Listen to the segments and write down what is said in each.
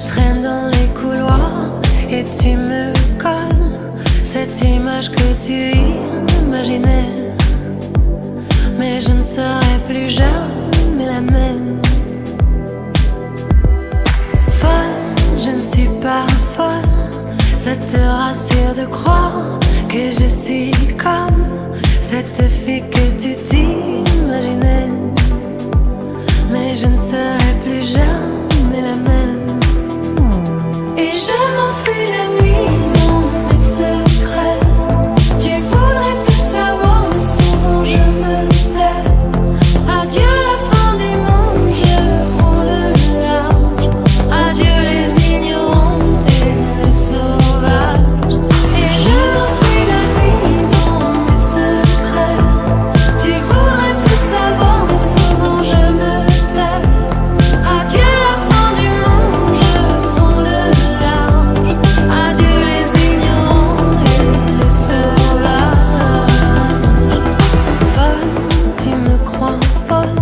traîne dans les couloirs et tu me colles cette image que tu imaginais. Mais je ne serai plus jamais la même. Folle, je ne suis pas folle. Ça te rassure de croire que je suis comme cette fille que tu t'imaginais. Mais je ne serai plus jamais la même. Et je m'enfuis la nuit dans mes secrets. Tu voudrais tout savoir, mais souvent je me tais. Adieu la fin du monde, je prends le large. Adieu les ignorants et les sauvages. Et je m'enfuis la nuit dans mes secrets. Tu voudrais tout savoir, mais souvent je me tais. Adieu la fin du monde, je prends le large. Adieu les ignorants et les sauvages. Folle, tu me crois folle,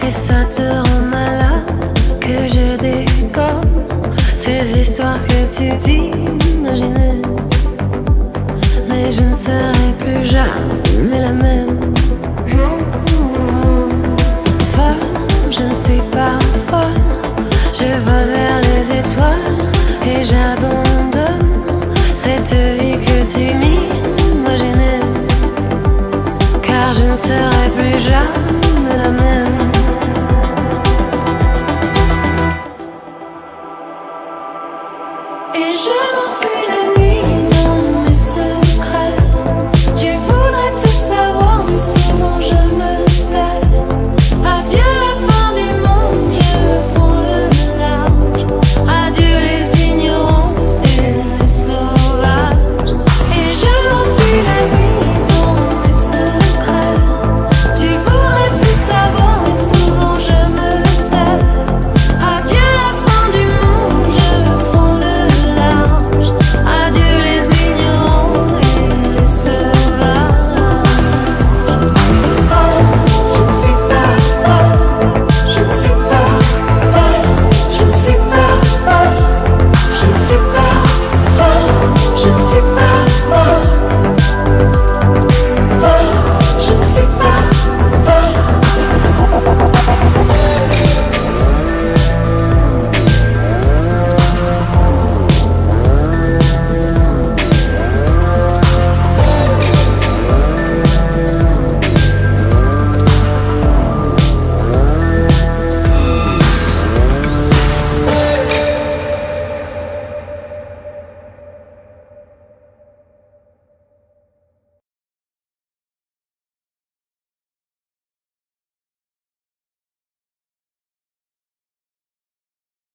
et ça te rend malade que je dégomme ces histoires que tu t'imaginais. Mais je ne serai plus jamais la même. Folle, je ne suis pas folle. Je vole vers les étoiles et j'abandonne cette vie que tu m'imaginais. Car je ne serai plus jamais la même.